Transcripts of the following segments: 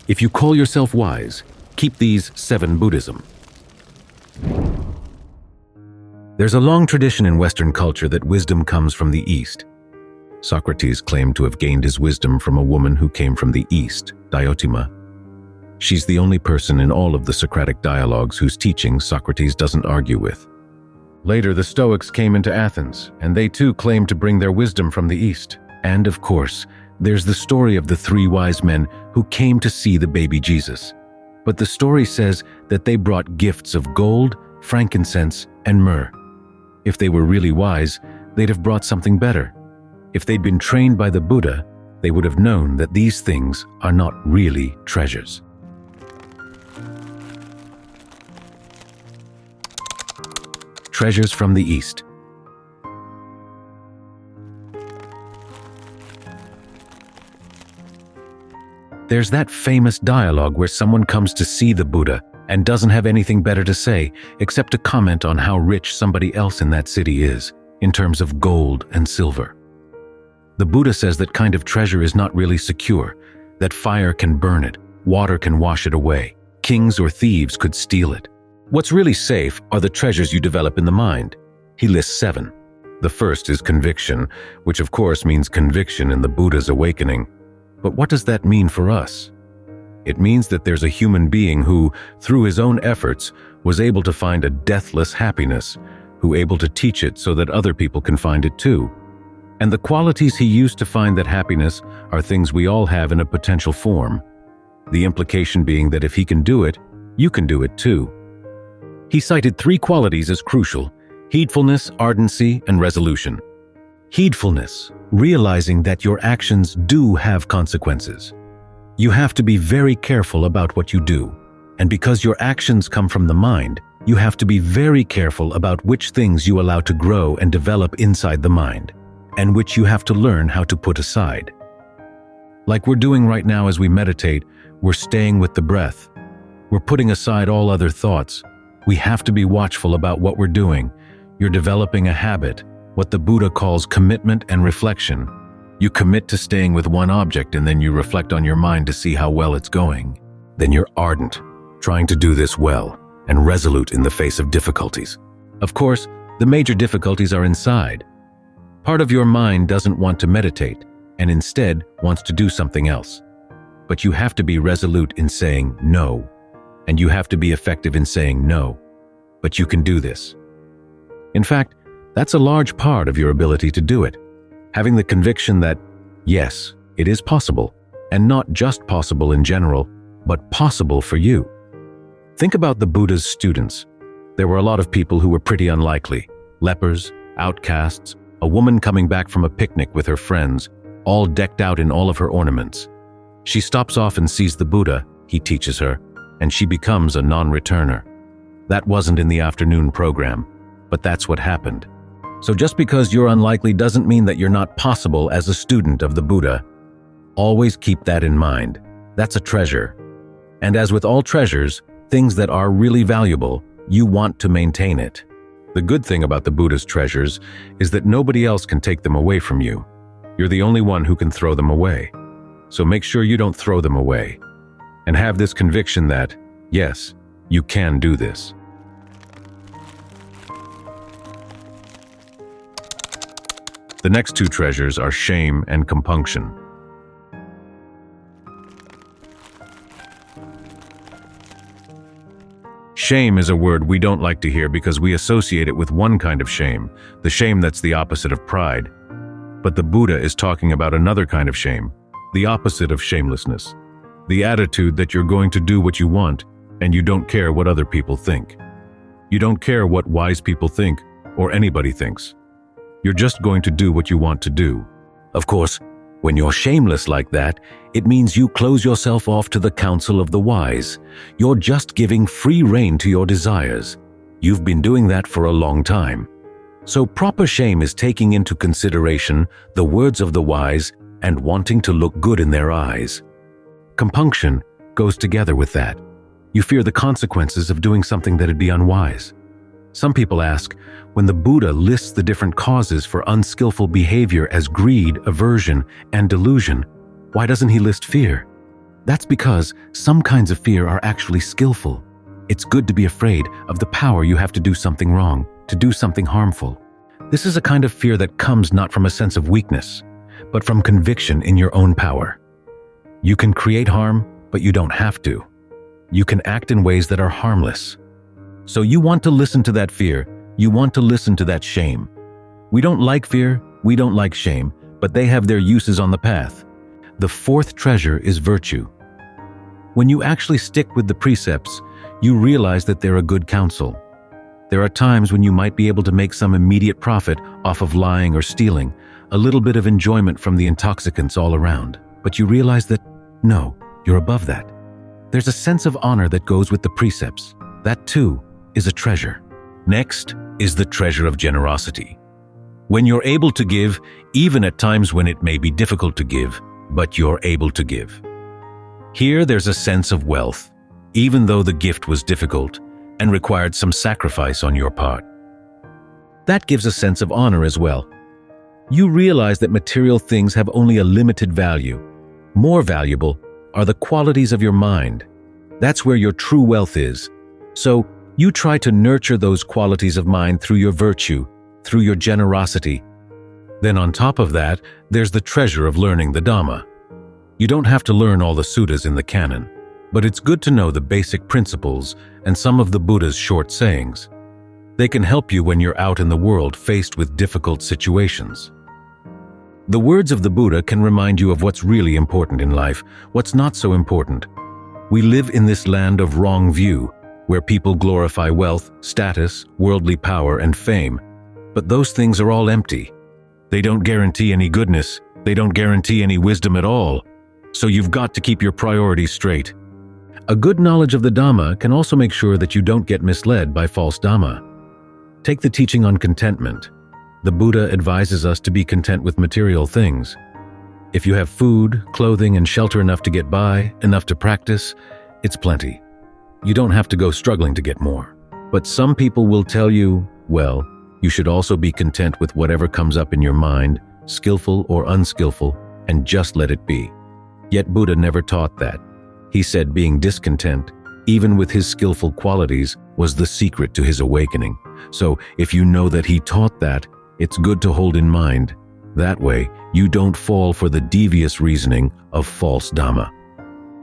If you call yourself wise, keep these 7 Buddhism. There's a long tradition in Western culture that wisdom comes from the East. Socrates claimed to have gained his wisdom from a woman who came from the East, Diotima. She's the only person in all of the Socratic dialogues whose teachings Socrates doesn't argue with. Later, the Stoics came into Athens, and they too claimed to bring their wisdom from the East. And of course, there's the story of the 3 wise men who came to see the baby Jesus. But the story says that they brought gifts of gold, frankincense, and myrrh. If they were really wise, they'd have brought something better. If they'd been trained by the Buddha, they would have known that these things are not really treasures. Treasures from the East. There's that famous dialogue where someone comes to see the Buddha and doesn't have anything better to say except to comment on how rich somebody else in that city is, in terms of gold and silver. The Buddha says that kind of treasure is not really secure, that fire can burn it, water can wash it away, kings or thieves could steal it. What's really safe are the treasures you develop in the mind. He lists 7. The first is conviction, which of course means conviction in the Buddha's awakening. But what does that mean for us? It means that there's a human being who, through his own efforts, was able to find a deathless happiness, who able to teach it so that other people can find it too. And the qualities he used to find that happiness are things we all have in a potential form. The implication being that if he can do it, you can do it too. He cited 3 qualities as crucial: heedfulness, ardency, and resolution. Heedfulness, realizing that your actions do have consequences. You have to be very careful about what you do. And because your actions come from the mind, you have to be very careful about which things you allow to grow and develop inside the mind, and which you have to learn how to put aside. Like we're doing right now as we meditate, we're staying with the breath. We're putting aside all other thoughts. We have to be watchful about what we're doing. You're developing a habit, what the Buddha calls commitment and reflection. You commit to staying with one object and then you reflect on your mind to see how well it's going. Then you're ardent, trying to do this well, and resolute in the face of difficulties. Of course, the major difficulties are inside. Part of your mind doesn't want to meditate, and instead wants to do something else. But you have to be resolute in saying no, and you have to be effective in saying no. But you can do this. In fact, that's a large part of your ability to do it. Having the conviction that, yes, it is possible, and not just possible in general, but possible for you. Think about the Buddha's students. There were a lot of people who were pretty unlikely: lepers, outcasts, a woman coming back from a picnic with her friends, all decked out in all of her ornaments. She stops off and sees the Buddha, he teaches her, and she becomes a non-returner. That wasn't in the afternoon program, but that's what happened. So just because you're unlikely doesn't mean that you're not possible as a student of the Buddha. Always keep that in mind. That's a treasure. And as with all treasures, things that are really valuable, you want to maintain it. The good thing about the Buddha's treasures is that nobody else can take them away from you. You're the only one who can throw them away. So make sure you don't throw them away. And have this conviction that, yes, you can do this. The next 2 treasures are shame and compunction. Shame is a word we don't like to hear because we associate it with one kind of shame, the shame that's the opposite of pride. But the Buddha is talking about another kind of shame, the opposite of shamelessness, the attitude that you're going to do what you want and you don't care what other people think. You don't care what wise people think or anybody thinks. You're just going to do what you want to do. Of course, when you're shameless like that, it means you close yourself off to the counsel of the wise. You're just giving free rein to your desires. You've been doing that for a long time. So proper shame is taking into consideration the words of the wise and wanting to look good in their eyes. Compunction goes together with that. You fear the consequences of doing something that'd be unwise. Some people ask, when the Buddha lists the different causes for unskillful behavior as greed, aversion, and delusion, why doesn't he list fear? That's because some kinds of fear are actually skillful. It's good to be afraid of the power you have to do something wrong, to do something harmful. This is a kind of fear that comes not from a sense of weakness, but from conviction in your own power. You can create harm, but you don't have to. You can act in ways that are harmless. So you want to listen to that fear. You want to listen to that shame. We don't like fear, we don't like shame, but they have their uses on the path. The fourth treasure is virtue. When you actually stick with the precepts, you realize that they're a good counsel. There are times when you might be able to make some immediate profit off of lying or stealing, a little bit of enjoyment from the intoxicants all around. But you realize that, no, you're above that. There's a sense of honor that goes with the precepts. That too is a treasure. Next is the treasure of generosity. When you're able to give, even at times when it may be difficult to give, but you're able to give. Here there's a sense of wealth, even though the gift was difficult and required some sacrifice on your part. That gives a sense of honor as well. You realize that material things have only a limited value. More valuable are the qualities of your mind. That's where your true wealth is. So you try to nurture those qualities of mind through your virtue, through your generosity. Then on top of that, there's the treasure of learning the Dhamma. You don't have to learn all the suttas in the canon, but it's good to know the basic principles and some of the Buddha's short sayings. They can help you when you're out in the world faced with difficult situations. The words of the Buddha can remind you of what's really important in life, what's not so important. We live in this land of wrong view, where people glorify wealth, status, worldly power, and fame. But those things are all empty. They don't guarantee any goodness. They don't guarantee any wisdom at all. So you've got to keep your priorities straight. A good knowledge of the Dhamma can also make sure that you don't get misled by false Dhamma. Take the teaching on contentment. The Buddha advises us to be content with material things. If you have food, clothing, and shelter enough to get by, enough to practice, it's plenty. You don't have to go struggling to get more. But some people will tell you, well, you should also be content with whatever comes up in your mind, skillful or unskillful, and just let it be. Yet Buddha never taught that. He said being discontent, even with his skillful qualities, was the secret to his awakening. So if you know that he taught that, it's good to hold in mind. That way, you don't fall for the devious reasoning of false Dhamma.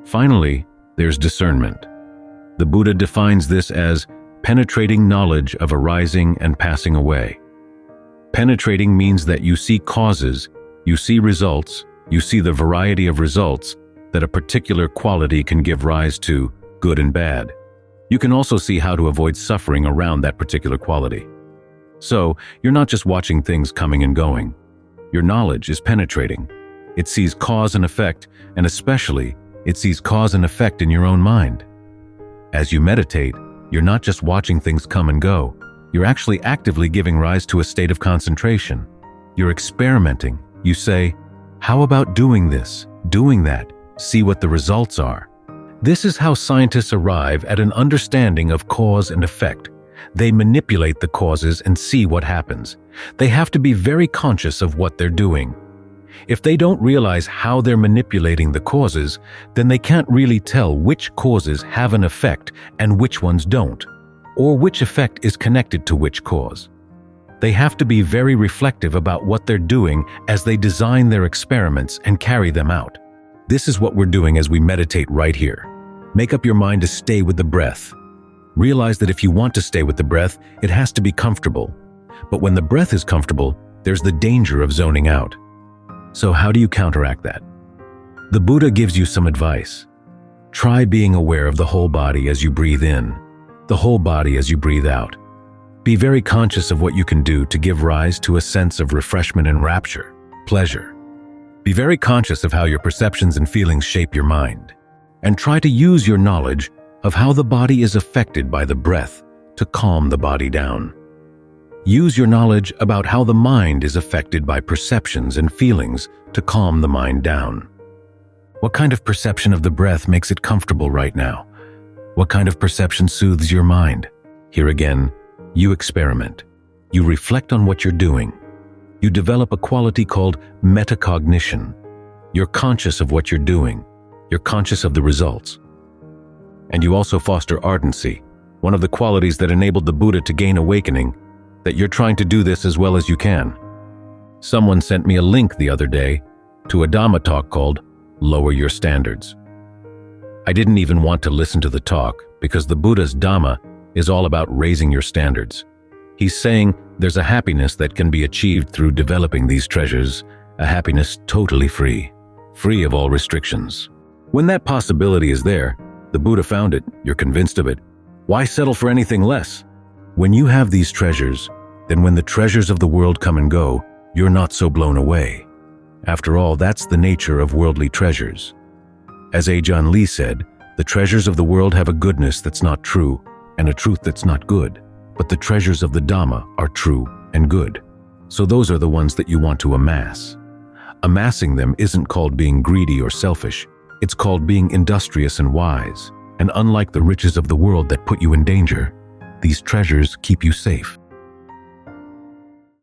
Finally, there's discernment. The Buddha defines this as penetrating knowledge of arising and passing away. Penetrating means that you see causes, you see results, you see the variety of results that a particular quality can give rise to, good and bad. You can also see how to avoid suffering around that particular quality. So, you're not just watching things coming and going. Your knowledge is penetrating. It sees cause and effect, and especially, it sees cause and effect in your own mind. As you meditate, you're not just watching things come and go. You're actually actively giving rise to a state of concentration. You're experimenting. You say, how about doing this, doing that, see what the results are? This is how scientists arrive at an understanding of cause and effect. They manipulate the causes and see what happens. They have to be very conscious of what they're doing. If they don't realize how they're manipulating the causes, then they can't really tell which causes have an effect and which ones don't, or which effect is connected to which cause. They have to be very reflective about what they're doing as they design their experiments and carry them out. This is what we're doing as we meditate right here. Make up your mind to stay with the breath. Realize that if you want to stay with the breath, it has to be comfortable. But when the breath is comfortable, there's the danger of zoning out. So how do you counteract that? The Buddha gives you some advice. Try being aware of the whole body as you breathe in, the whole body as you breathe out. Be very conscious of what you can do to give rise to a sense of refreshment and rapture, pleasure. Be very conscious of how your perceptions and feelings shape your mind, and try to use your knowledge of how the body is affected by the breath to calm the body down. Use your knowledge about how the mind is affected by perceptions and feelings to calm the mind down. What kind of perception of the breath makes it comfortable right now? What kind of perception soothes your mind? Here again, you experiment. You reflect on what you're doing. You develop a quality called metacognition. You're conscious of what you're doing. You're conscious of the results. And you also foster ardency, one of the qualities that enabled the Buddha to gain awakening, that you're trying to do this as well as you can. Someone sent me a link the other day to a Dhamma talk called Lower Your Standards. I didn't even want to listen to the talk because the Buddha's Dhamma is all about raising your standards. He's saying there's a happiness that can be achieved through developing these treasures, a happiness totally free of all restrictions. When that possibility is there, the Buddha found it, you're convinced of it, why settle for anything less? When you have these treasures, then when the treasures of the world come and go, you're not so blown away. After all, that's the nature of worldly treasures. As Ajahn Lee said, the treasures of the world have a goodness that's not true and a truth that's not good, but the treasures of the Dhamma are true and good. So those are the ones that you want to amass. Amassing them isn't called being greedy or selfish. It's called being industrious and wise. And unlike the riches of the world that put you in danger, these treasures keep you safe.